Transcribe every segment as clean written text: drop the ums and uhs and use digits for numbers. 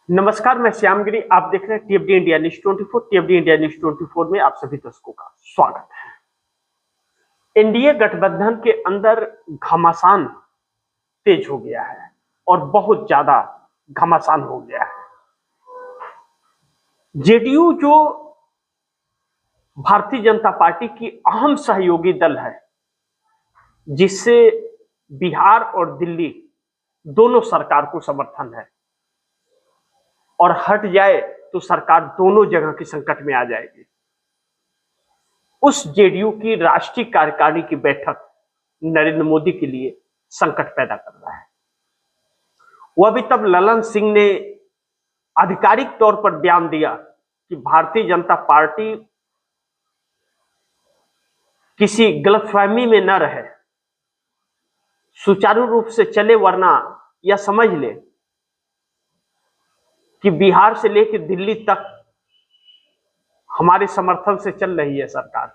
नमस्कार, मैं श्यामगिरी। आप देख रहे हैं टीएफडी इंडिया न्यूज 24। टीएफडी इंडिया न्यूज 24 में आप सभी दर्शकों का स्वागत है। एनडीए गठबंधन के अंदर घमासान तेज हो गया है और बहुत ज्यादा घमासान हो गया है। जेडीयू जो भारतीय जनता पार्टी की अहम सहयोगी दल है, जिससे बिहार और दिल्ली दोनों सरकार को समर्थन है, और हट जाए तो सरकार दोनों जगह के संकट में आ जाएगी। उस जेडीयू की राष्ट्रीय कार्यकारिणी की बैठक नरेंद्र मोदी के लिए संकट पैदा कर रहा है। वह भी तब ललन सिंह ने आधिकारिक तौर पर बयान दिया कि भारतीय जनता पार्टी किसी गलतफहमी में न रहे, सुचारू रूप से चले, वरना यह समझ ले कि बिहार से लेकर दिल्ली तक हमारे समर्थन से चल रही है सरकार।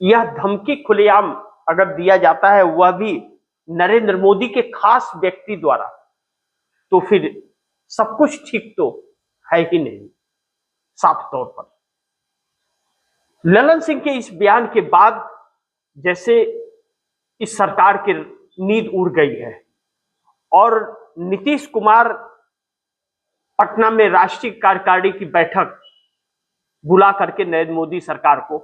यह धमकी खुलेआम अगर दिया जाता है, वह भी नरेंद्र मोदी के खास व्यक्ति द्वारा, तो फिर सब कुछ ठीक तो है ही नहीं। साफ तौर पर ललन सिंह के इस बयान के बाद जैसे इस सरकार की नींद उड़ गई है, और नीतीश कुमार पटना में राष्ट्रीय कार्यकारिणी की बैठक बुला करके नरेंद्र मोदी सरकार को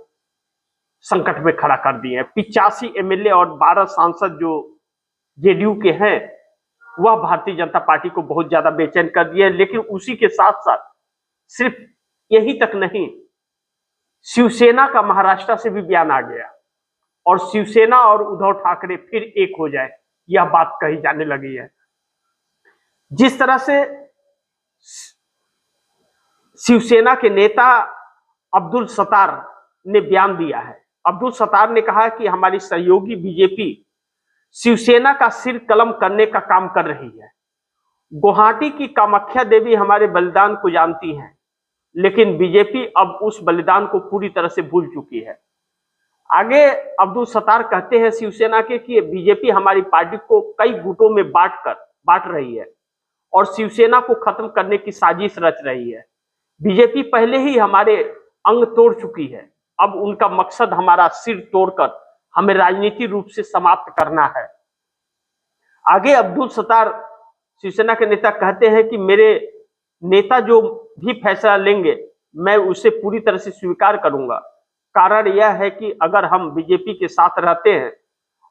संकट में खड़ा कर दिए हैं। 85 एमएलए और 12 सांसद जो जेडीयू के हैं, वह भारतीय जनता पार्टी को बहुत ज्यादा बेचैन कर दिए हैं। लेकिन उसी के साथ साथ सिर्फ यही तक नहीं, शिवसेना का महाराष्ट्र से भी बयान आ गया, और शिवसेना और उद्धव ठाकरे फिर एक हो जाए, यह बात कही जाने लगी है। जिस तरह से शिवसेना के नेता अब्दुल सत्तार ने बयान दिया है, अब्दुल सत्तार ने कहा कि हमारी सहयोगी बीजेपी शिवसेना का सिर कलम करने का काम कर रही है। गुवाहाटी की कामाख्या देवी हमारे बलिदान को जानती हैं, लेकिन बीजेपी अब उस बलिदान को पूरी तरह से भूल चुकी है। आगे अब्दुल सत्तार कहते हैं शिवसेना के कि बीजेपी हमारी पार्टी को कई गुटों में बांट रही है और शिवसेना को खत्म करने की साजिश रच रही है। बीजेपी पहले ही हमारे अंग तोड़ चुकी है, अब उनका मकसद हमारा सिर तोड़कर हमें राजनीतिक रूप से समाप्त करना है। आगे अब्दुल सत्तार शिवसेना के नेता कहते हैं कि मेरे नेता जो भी फैसला लेंगे मैं उसे पूरी तरह से स्वीकार करूंगा। कारण यह है कि अगर हम बीजेपी के साथ रहते हैं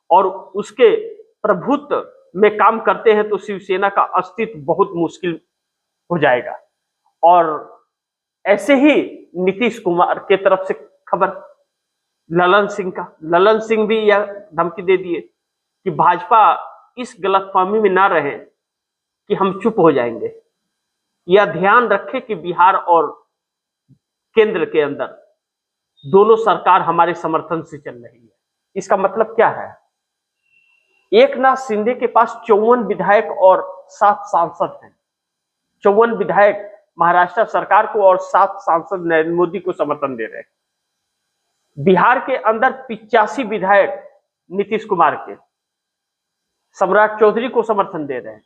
और उसके प्रभुत्व में काम करते हैं तो शिवसेना का अस्तित्व बहुत मुश्किल हो जाएगा। और ऐसे ही नीतीश कुमार के तरफ से खबर ललन सिंह भी यह धमकी दे दिए कि भाजपा इस गलतफहमी में ना रहे कि हम चुप हो जाएंगे। यह ध्यान रखे कि बिहार और केंद्र के अंदर दोनों सरकार हमारे समर्थन से चल रही है। इसका मतलब क्या है? एकनाथ शिंदे के पास 54 विधायक और 7 सांसद हैं। 54 विधायक महाराष्ट्र सरकार को और 7 सांसद नरेंद्र मोदी को समर्थन दे रहे हैं। बिहार के अंदर 85 विधायक नीतीश कुमार के सम्राट चौधरी को समर्थन दे रहे हैं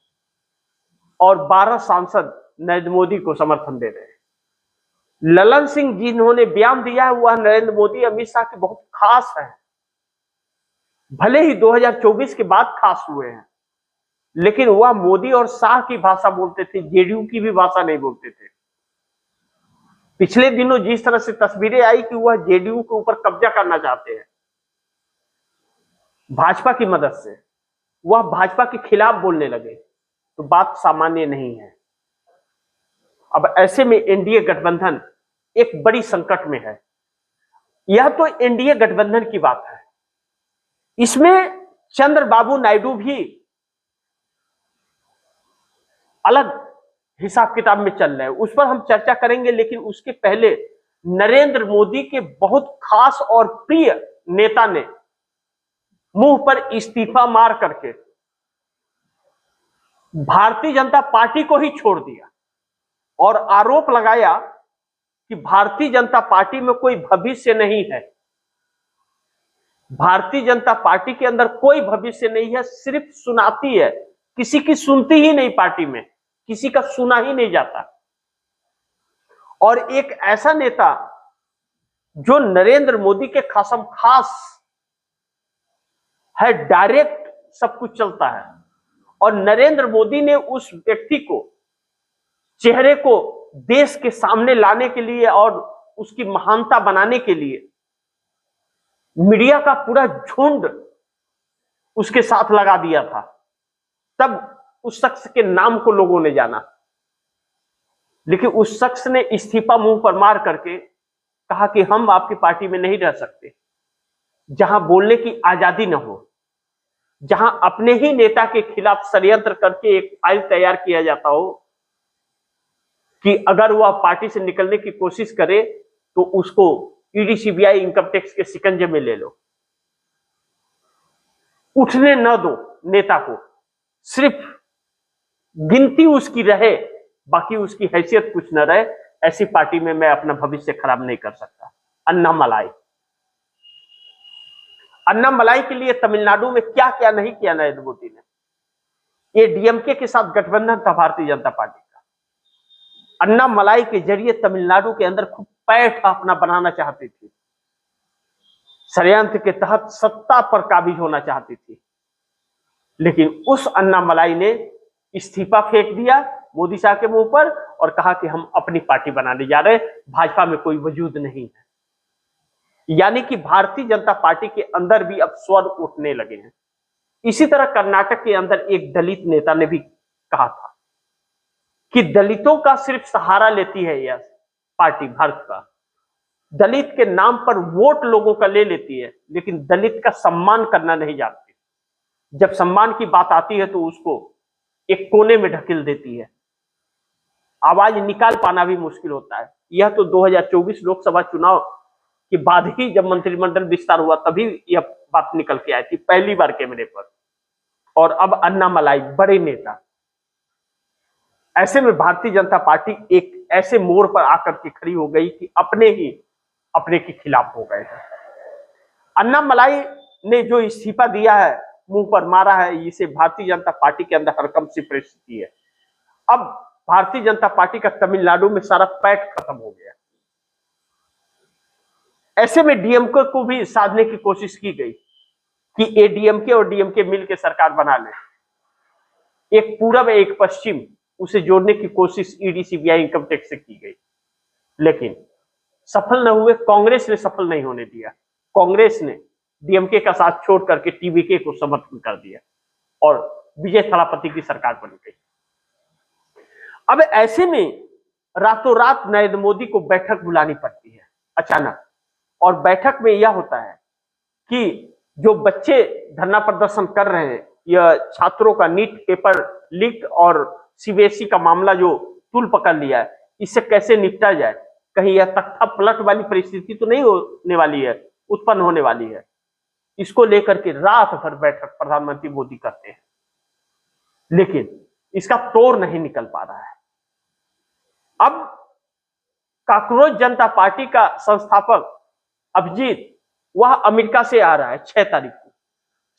और 12 सांसद नरेंद्र मोदी को समर्थन दे रहे हैं। ललन सिंह जिन्होंने बयान दिया है, वह नरेंद्र मोदी अमित शाह के बहुत खास है। भले ही 2024 के बाद खास हुए हैं, लेकिन वह मोदी और शाह की भाषा बोलते थे, जेडीयू की भी भाषा नहीं बोलते थे। पिछले दिनों जिस तरह से तस्वीरें आई कि वह जेडीयू के ऊपर कब्जा करना चाहते हैं भाजपा की मदद से, वह भाजपा के खिलाफ बोलने लगे, तो बात सामान्य नहीं है। अब ऐसे में एनडीए गठबंधन एक बड़ी संकट में है। यह तो एनडीए गठबंधन की बात है, इसमें चंद्रबाबू नायडू भी अलग हिसाब किताब में चल रहे हैं, उस पर हम चर्चा करेंगे। लेकिन उसके पहले नरेंद्र मोदी के बहुत खास और प्रिय नेता ने मुंह पर इस्तीफा मार करके भारतीय जनता पार्टी को ही छोड़ दिया और आरोप लगाया कि भारतीय जनता पार्टी में कोई भविष्य नहीं है। भारतीय जनता पार्टी के अंदर कोई भविष्य नहीं है, सिर्फ सुनाती है, किसी की सुनती ही नहीं पार्टी में। किसी का सुना ही नहीं जाता। और एक ऐसा नेता जो नरेंद्र मोदी के खासम खास है, डायरेक्ट सब कुछ चलता है, और नरेंद्र मोदी ने उस व्यक्ति को, चेहरे को देश के सामने लाने के लिए और उसकी महानता बनाने के लिए मीडिया का पूरा झुंड उसके साथ लगा दिया था। तब उस शख्स के नाम को लोगों ने जाना, लेकिन उस शख्स ने इस्तीफा मुंह पर मार करके कहा कि हम आपकी पार्टी में नहीं रह सकते, जहां बोलने की आजादी न हो, जहां अपने ही नेता के खिलाफ षड्यंत्र करके एक फाइल तैयार किया जाता हो कि अगर वह पार्टी से निकलने की कोशिश करे तो उसको ईडी सीबीआई इनकम टैक्स के शिकंजे में ले लो। उठने न दो नेता को, सिर्फ गिनती उसकी रहे, बाकी उसकी हैसियत कुछ न रहे, ऐसी पार्टी में मैं अपना भविष्य खराब नहीं कर सकता। अन्नामलाई, अन्नामलाई के लिए तमिलनाडु में क्या क्या नहीं किया नरेंद्र मोदी ने। ये डीएमके के साथ गठबंधन था भारतीय जनता पार्टी का। अन्नामलाई के जरिए तमिलनाडु के अंदर खूब पैठ अपना बनाना चाहती थी, षड्यंत्र के तहत सत्ता पर काबिज होना चाहती थी, लेकिन उस अन्नामलाई ने इस्तीफा फेंक दिया मोदी शाह के मुंह पर और कहा कि हम अपनी पार्टी बनाने जा रहे हैं, भाजपा में कोई वजूद नहीं है। यानी कि भारतीय जनता पार्टी के अंदर भी अब स्वर उठने लगे हैं। इसी तरह कर्नाटक के अंदर एक दलित नेता ने भी कहा था कि दलितों का सिर्फ सहारा लेती है यह पार्टी, भारत का दलित के नाम पर वोट लोगों का ले लेती है, लेकिन दलित का सम्मान करना नहीं जानती। जब सम्मान की बात आती है तो उसको एक कोने में ढकेल देती है, आवाज निकाल पाना भी मुश्किल होता है। यह तो 2024 लोकसभा चुनाव के बाद ही जब मंत्रिमंडल विस्तार हुआ तभी यह बात निकल के आई थी पहली बार कैमरे पर। और अब अन्नामलाई बड़े नेता, ऐसे में भारतीय जनता पार्टी एक ऐसे मोड़ पर आकर के खड़ी हो गई कि अपने के खिलाफ हो गए हैं। अन्नामलाई ने जो इस्तीफा दिया है, मुंह पर मारा है, इसे भारतीय जनता पार्टी के अंदर हरकंप सी परिस्थिति है। अब भारतीय जनता पार्टी का तमिलनाडु में सारा पैठ खत्म हो गया। ऐसे में डीएमके को भी साधने की कोशिश की गई कि एडीएमके और डीएमके मिलकर सरकार बना ले। एक पूरब एक पश्चिम, उसे जोड़ने की कोशिश ईडी सीबीआई इनकम टैक्स से की गई, लेकिन सफल न हुए। कांग्रेस ने सफल नहीं होने दिया। कांग्रेस ने डीएमके का साथ छोड़ करके टीवीके को समर्थन कर दिया और विजय थलापति की सरकार बन गई। अब ऐसे में रातों रात नरेंद्र मोदी को बैठक बुलानी पड़ती है अचानक, और बैठक में यह होता है कि जो बच्चे धरना प्रदर्शन कर रहे हैं, यह छात्रों का नीट पेपर लीक और सीबीएसई का मामला जो तूल पकड़ लिया है, इससे कैसे निपटा जाए। कहीं यह तख्ता पलट वाली परिस्थिति तो नहीं होने वाली है, उत्पन्न होने वाली है। इसको लेकर के रात भर बैठक प्रधानमंत्री मोदी करते हैं, लेकिन इसका तोड़ नहीं निकल पा रहा है। अब कॉकरोच जनता पार्टी का संस्थापक अभिजीत, वह अमेरिका से आ रहा है 6 तारीख को।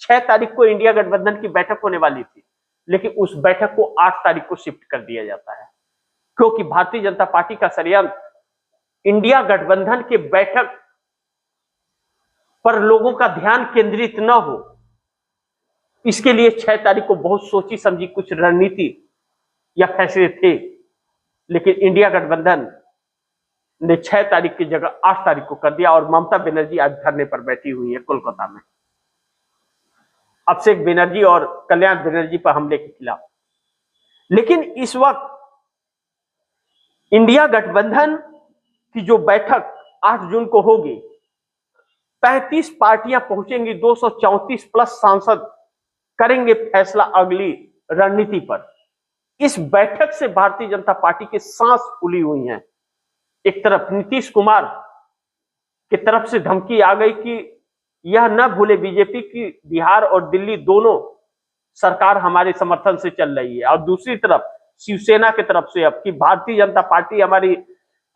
6 तारीख को इंडिया गठबंधन की बैठक होने वाली थी, लेकिन उस बैठक को 8 तारीख को शिफ्ट कर दिया जाता है, क्योंकि भारतीय जनता पार्टी का षड्यंत्र इंडिया गठबंधन के बैठक पर लोगों का ध्यान केंद्रित न हो, इसके लिए 6 तारीख को बहुत सोची समझी कुछ रणनीति या फैसले थे, लेकिन इंडिया गठबंधन ने 6 तारीख की जगह 8 तारीख को कर दिया। और ममता बनर्जी आज धरने पर बैठी हुई है कोलकाता में, अभिषेक बनर्जी और कल्याण बनर्जी पर हमले के खिलाफ। लेकिन इस वक्त इंडिया गठबंधन की जो बैठक 8 जून को होगी, 35 पार्टियां पहुंचेंगी, 234 प्लस सांसद करेंगे फैसला अगली रणनीति पर। इस बैठक से भारतीय जनता पार्टी की सांस फूली हुई है। एक तरफ नीतीश कुमार की तरफ से धमकी आ गई कि यह न भूले बीजेपी की बिहार और दिल्ली दोनों सरकार हमारे समर्थन से चल रही है, और दूसरी तरफ शिवसेना की तरफ से अब कि भारतीय जनता पार्टी हमारी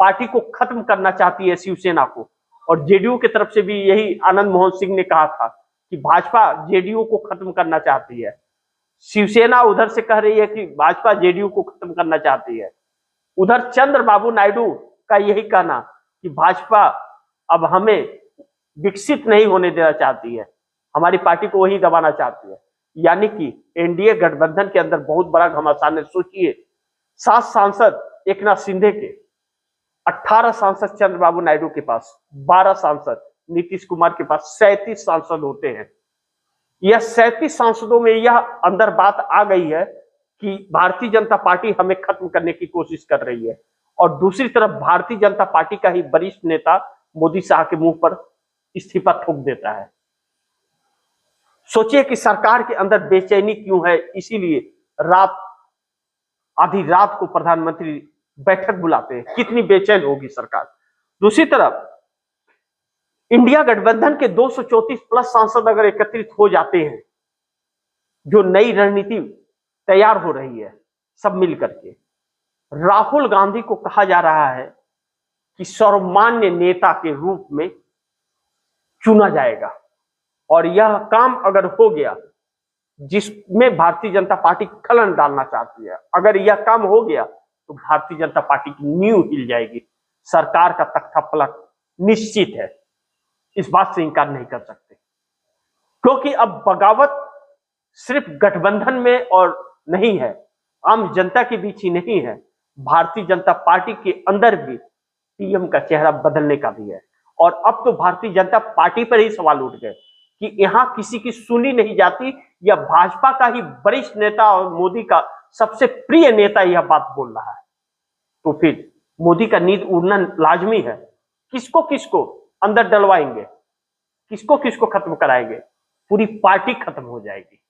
पार्टी को खत्म करना चाहती है, शिवसेना को। और जेडीयू की तरफ से भी यही आनंद मोहन सिंह ने कहा था कि भाजपा जेडीयू को खत्म करना चाहती है। शिवसेना उधर से कह रही है कि भाजपा जेडीयू को खत्म करना चाहती है, उधर चंद्रबाबू नायडू का यही कहना कि भाजपा अब हमें विकसित नहीं होने देना चाहती है, हमारी पार्टी को वही दबाना चाहती है। यानी कि एनडीए गठबंधन के अंदर बहुत बड़ा घमासान है। सोचिए, 7 सांसद एकनाथ शिंदे के, 18 सांसद चंद्रबाबू नायडू के पास, 12 सांसद नीतीश कुमार के पास, 37 सांसद होते हैं। यह 37 सांसदों में यह अंदर बात आ गई है कि भारतीय जनता पार्टी हमें खत्म करने की कोशिश कर रही है, और दूसरी तरफ भारतीय जनता पार्टी का ही वरिष्ठ नेता मोदी शाह के मुंह पर इस्तीफा ठोक देता है। सोचिए कि सरकार के अंदर बेचैनी क्यों है, इसीलिए आधी रात को प्रधानमंत्री बैठक बुलाते हैं। कितनी बेचैन होगी सरकार। दूसरी तरफ इंडिया गठबंधन के 234 प्लस सांसद अगर एकत्रित हो जाते हैं, जो नई रणनीति तैयार हो रही है सब मिलकर के, राहुल गांधी को कहा जा रहा है कि सर्वमान्य नेता के रूप में चुना जाएगा, और यह काम अगर हो गया जिसमें भारतीय जनता पार्टी खलन डालना चाहती है, अगर यह काम हो गया तो भारतीय जनता पार्टी की नींव हिल जाएगी, सरकार का तख्ता पलट निश्चित है, इस बात से इनकार नहीं कर सकते। क्योंकि अब बगावत सिर्फ गठबंधन में और नहीं है, आम जनता के बीच ही नहीं है, भारतीय जनता पार्टी के अंदर भी पीएम का चेहरा बदलने का भी है। और अब तो भारतीय जनता पार्टी पर ही सवाल उठ गए कि यहां किसी की सुनी नहीं जाती, या भाजपा का ही वरिष्ठ नेता और मोदी का सबसे प्रिय नेता यह बात बोल रहा है, तो फिर मोदी का नींद उड़ना लाजमी है। किसको किसको अंदर डलवाएंगे, किसको किसको खत्म कराएंगे, पूरी पार्टी खत्म हो जाएगी।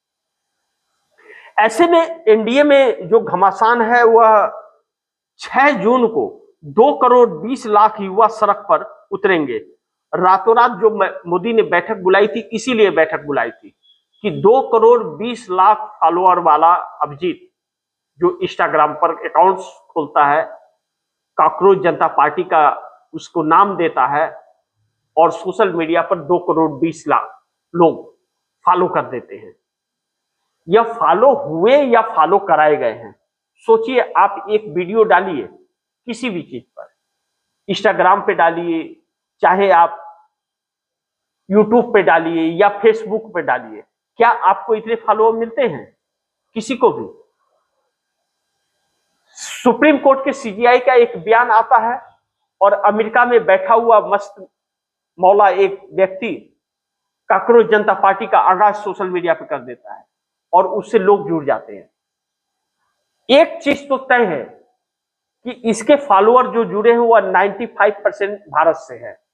ऐसे में एनडीए में जो घमासान है वह 6 जून को 2 करोड़ 20 लाख युवा सड़क पर उतरेंगे। रातों रात जो मोदी ने बैठक बुलाई थी, इसीलिए बैठक बुलाई थी कि 2 करोड़ 20 लाख फॉलोअर वाला अभिजीत, जो इंस्टाग्राम पर अकाउंट्स खोलता है, कॉकरोच जनता पार्टी का उसको नाम देता है, और सोशल मीडिया पर 2 करोड़ 20 लाख लोग फॉलो कर देते हैं। यह फॉलो हुए या फॉलो कराए गए हैं। सोचिए, आप एक वीडियो डालिए किसी भी चीज पर, इंस्टाग्राम पे डालिए, चाहे आप यूट्यूब पे डालिए या फेसबुक पे डालिए, क्या आपको इतने फॉलोअर मिलते हैं? किसी को भी। सुप्रीम कोर्ट के सीजीआई का एक बयान आता है, और अमेरिका में बैठा हुआ मस्त मौला एक व्यक्ति कॉकरोच जनता पार्टी का आगाज सोशल मीडिया पे कर देता है, और उससे लोग जुड़ जाते हैं। एक चीज तो तय है कि इसके फॉलोअर जो जुड़े हैं वह 95% भारत से है।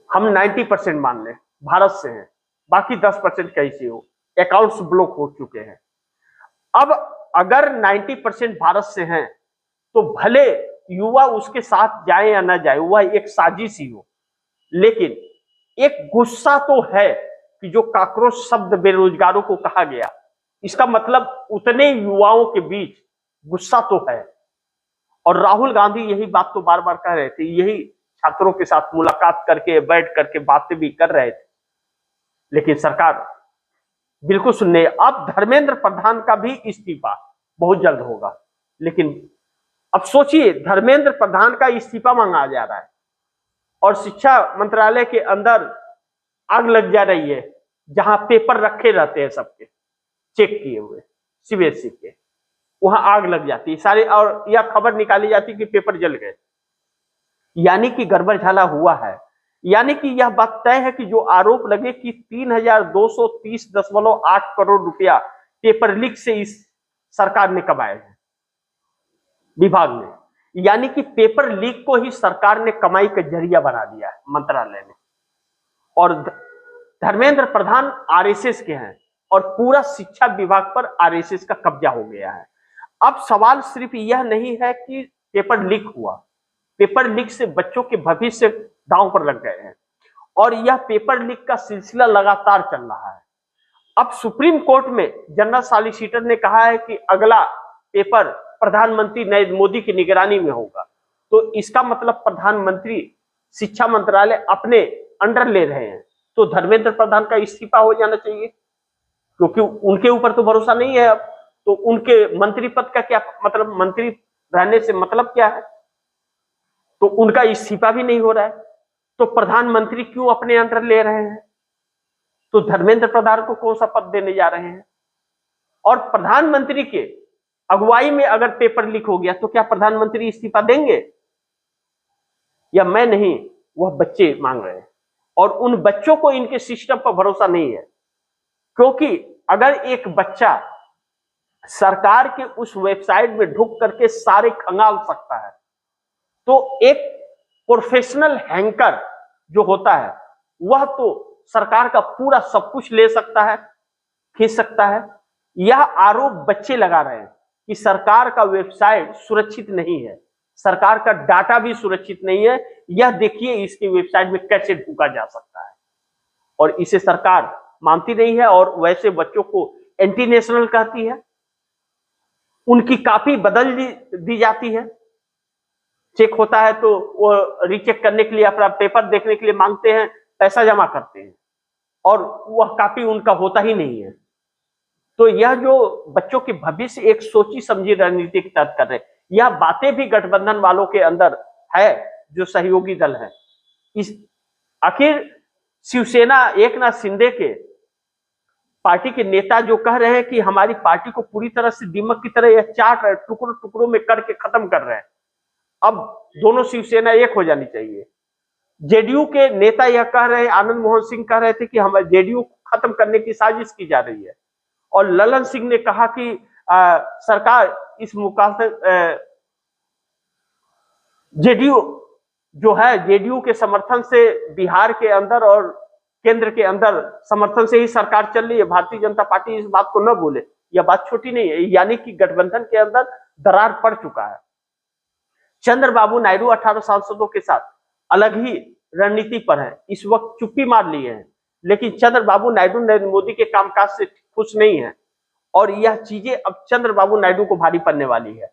हम 90% मान लें भारत से हैं, बाकी 10% कहीं से हो, अकाउंट्स ब्लॉक हो चुके हैं। अब अगर 90% भारत से हैं तो भले युवा उसके साथ जाए या ना जाए, वह एक साजिश ही हो, लेकिन एक गुस्सा तो है कि जो कॉकरोच शब्द बेरोजगारों को कहा गया, इसका मतलब उतने युवाओं के बीच गुस्सा तो है। और राहुल गांधी यही बात तो बार बार कह रहे थे, यही छात्रों के साथ मुलाकात करके बैठ करके बातें भी कर रहे थे, लेकिन सरकार बिल्कुल सुनने। अब धर्मेंद्र प्रधान का भी इस्तीफा बहुत जल्द होगा, लेकिन अब सोचिए, धर्मेंद्र प्रधान का इस्तीफा मांगा जा रहा है और शिक्षा मंत्रालय के अंदर आग लग जा रही है, जहां पेपर रखे रहते हैं सबके चेक किए हुए सीबीएसई के, वहां आग लग जाती है सारे, और यह खबर निकाली जाती है कि पेपर जल गए। यानी कि गड़बड़ झाला हुआ है। यानी कि यह बात तय है कि जो आरोप लगे कि 3230.8 करोड़ रुपया पेपर लीक से इस सरकार ने कमाए हैं विभाग ने, यानी कि पेपर लीक को ही सरकार ने कमाई का जरिया बना दिया है मंत्रालय ने। और धर्मेंद्र प्रधान आरएसएस के हैं, और पूरा शिक्षा विभाग पर आरएसएस का कब्जा हो गया है। अब सवाल सिर्फ यह नहीं है कि पेपर लीक हुआ, पेपर लीक से बच्चों के भविष्य दांव पर लग गए हैं, और यह पेपर लीक का सिलसिला लगातार चल रहा है। अब सुप्रीम कोर्ट में जनरल सॉलिसिटर ने कहा है कि अगला पेपर प्रधानमंत्री नरेंद्र मोदी की निगरानी में होगा, तो इसका मतलब प्रधानमंत्री शिक्षा मंत्रालय अपने अंडर ले रहे हैं, तो धर्मेंद्र प्रधान का इस्तीफा हो जाना चाहिए। क्योंकि उनके ऊपर तो भरोसा नहीं है अब। तो उनके मंत्री पद का क्या मतलब, मंत्री रहने से मतलब क्या है? तो उनका इस्तीफा भी नहीं हो रहा है, तो प्रधानमंत्री क्यों अपने अंडर ले रहे हैं? तो धर्मेंद्र प्रधान को कौन सा पद देने जा रहे हैं? और प्रधानमंत्री के अगुवाई में अगर पेपर लीक हो गया तो क्या प्रधानमंत्री इस्तीफा देंगे? या मैं नहीं, वह बच्चे मांग रहे हैं, और उन बच्चों को इनके सिस्टम पर भरोसा नहीं है। क्योंकि अगर एक बच्चा सरकार के उस वेबसाइट में ढुक करके सारे खंगाल सकता है, तो एक प्रोफेशनल हैंकर जो होता है वह तो सरकार का पूरा सब कुछ ले सकता है, खींच सकता है। यह आरोप बच्चे लगा रहे हैं कि सरकार का वेबसाइट सुरक्षित नहीं है, सरकार का डाटा भी सुरक्षित नहीं है। यह देखिए इसकी वेबसाइट में कैसे ढूंढा जा सकता है, और इसे सरकार मानती नहीं है, और वैसे बच्चों को एंटी नेशनल कहती है। उनकी कॉपी बदल दी जाती है, चेक होता है तो वो रीचेक करने के लिए, अपना पेपर देखने के लिए मांगते हैं, पैसा जमा करते हैं, और वह कॉपी उनका होता ही नहीं है। तो यह जो बच्चों के भविष्य एक सोची समझी रणनीति के तहत कर रहे हैं, यह बातें भी गठबंधन वालों के अंदर है, जो सहयोगी दल है। इस आखिर शिवसेना एकनाथ शिंदे के पार्टी के नेता जो कह रहे हैं कि हमारी पार्टी को पूरी तरह से दीमक की तरह यह चाट रहे, टुकड़ों टुकड़ों में करके खत्म कर रहे हैं, अब दोनों शिवसेना एक हो जानी चाहिए। जेडीयू के नेता यह कह रहे हैं, आनंद मोहन सिंह कह रहे थे कि हमारे जेडीयू खत्म करने की साजिश की जा रही है, और ललन सिंह ने कहा कि सरकार इस मुकाबले जेडीयू जो है, जेडीयू के समर्थन से बिहार के अंदर और केंद्र के अंदर समर्थन से ही सरकार चल रही है। भारतीय जनता पार्टी इस बात को न भूले, यह बात छोटी नहीं है, यानी कि गठबंधन के अंदर दरार पड़ चुका है। चंद्रबाबू नायडू 18 सांसदों के साथ अलग ही रणनीति पर है, इस वक्त चुप्पी मार लिए हैं, लेकिन चंद्रबाबू नायडू नरेंद्र मोदी के कामकाज से खुश नहीं है, और यह चीजें अब चंद्रबाबू नायडू को भारी पड़ने वाली है।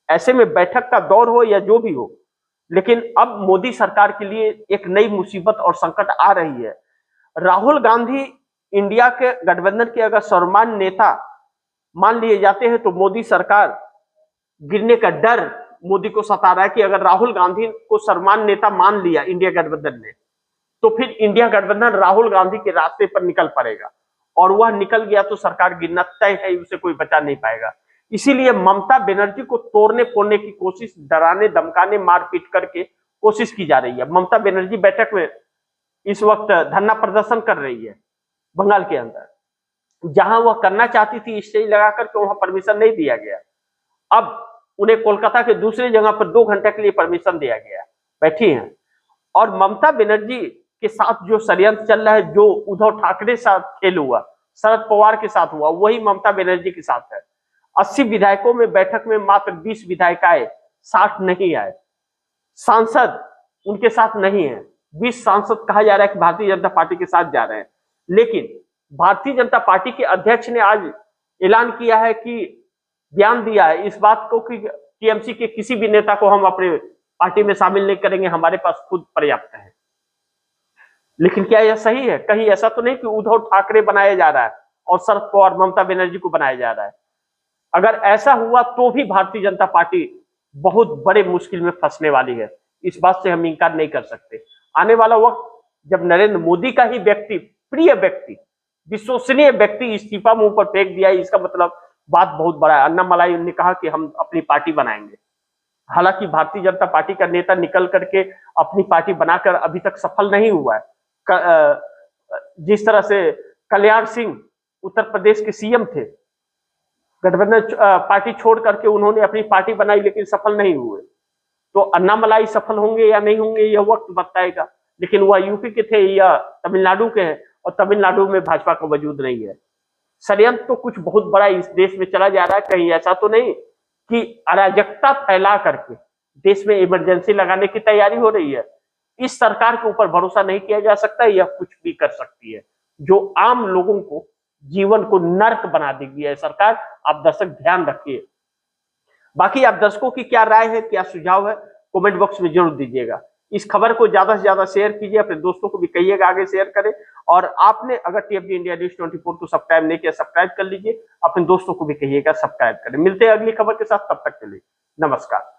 ऐसे में बैठक का दौर हो या जो भी हो, लेकिन अब मोदी सरकार के लिए एक नई मुसीबत और संकट आ रही है। राहुल गांधी इंडिया के गठबंधन के अगर सर्वमान्य नेता मान लिए जाते हैं, तो मोदी सरकार गिरने का डर मोदी को सता रहा है कि अगर राहुल गांधी को सर्वमान्य नेता मान लिया इंडिया गठबंधन ने, तो फिर इंडिया गठबंधन राहुल गांधी के रास्ते पर निकल पड़ेगा, और वह निकल गया तो सरकार गिरना तय है, उसे कोई बचा नहीं पाएगा। इसीलिए ममता बनर्जी को तोड़ने फोड़ने की कोशिश, डराने धमकाने मारपीट करके कोशिश की जा रही है। ममता बनर्जी बैठक में इस वक्त धरना प्रदर्शन कर रही है बंगाल के अंदर, जहां वह करना चाहती थी स्टेज लगा करके, वहां परमिशन नहीं दिया गया। अब उन्हें कोलकाता के दूसरी जगह पर 2 घंटे के लिए परमिशन दिया गया, बैठी हैं। और ममता बनर्जी के साथ जो षड्यंत्र चल रहा है, जो उद्धव ठाकरे साथ खेल हुआ, शरद पवार के साथ हुआ, वही ममता बनर्जी के साथ है। 80 विधायकों में बैठक में मात्र 20 विधायक आए, 60 नहीं आए। सांसद उनके साथ नहीं है, 20 सांसद कहा जा रहा है कि भारतीय जनता पार्टी के साथ जा रहे हैं, लेकिन भारतीय जनता पार्टी के अध्यक्ष ने आज ऐलान किया है कि बयान दिया है इस बात को कि टीएमसी के किसी भी नेता को हम अपने पार्टी में शामिल नहीं करेंगे, हमारे पास खुद पर्याप्त है। लेकिन क्या यह सही है? कहीं ऐसा तो नहीं कि उद्धव ठाकरे बनाया जा रहा है और शरद पवार ममता बनर्जी को बनाया जा रहा है। अगर ऐसा हुआ तो भी भारतीय जनता पार्टी बहुत बड़े मुश्किल में फंसने वाली है, इस बात से हम इनकार नहीं कर सकते। आने वाला वक्त जब नरेंद्र मोदी का ही व्यक्ति, प्रिय व्यक्ति, विश्वसनीय व्यक्ति इस्तीफा मुंह पर फेंक दिया, इसका मतलब बात बहुत बड़ा है। अन्नामलाई ने कहा कि हम अपनी पार्टी बनाएंगे, हालांकि भारतीय जनता पार्टी का नेता निकल करके अपनी पार्टी बनाकर अभी तक सफल नहीं हुआ है। जिस तरह से कल्याण सिंह उत्तर प्रदेश के सीएम थे, गठबंधन पार्टी छोड़ करके उन्होंने अपनी पार्टी बनाई लेकिन सफल नहीं हुए। तो अन्नामलाई सफल होंगे या नहीं होंगे यह वक्त बताएगा, लेकिन वह यूपी के थे या तमिलनाडु के हैं, और तमिलनाडु में भाजपा का वजूद नहीं है। षड्यंत्र तो कुछ बहुत बड़ा इस देश में चला जा रहा है, कहीं ऐसा तो नहीं कि अराजकता फैला करके देश में इमरजेंसी लगाने की तैयारी हो रही है। इस सरकार के ऊपर भरोसा नहीं किया जा सकता, यह कुछ भी कर सकती है, जो आम लोगों को जीवन को नर्क बना देगी यह सरकार। आप दर्शक ध्यान रखिए। बाकी आप दर्शकों की क्या राय है, क्या सुझाव है, कमेंट बॉक्स में जरूर दीजिएगा। इस खबर को ज्यादा से ज्यादा शेयर कीजिए, अपने दोस्तों को भी कहिएगा आगे शेयर करें। और आपने अगर टीएफडी इंडिया न्यूज 24 को सब्सक्राइब नहीं किया, सब्सक्राइब कर लीजिए, अपने दोस्तों को भी कहिएगा सब्सक्राइब करें। मिलते हैं अगली खबर के साथ, तब तक के लिए नमस्कार।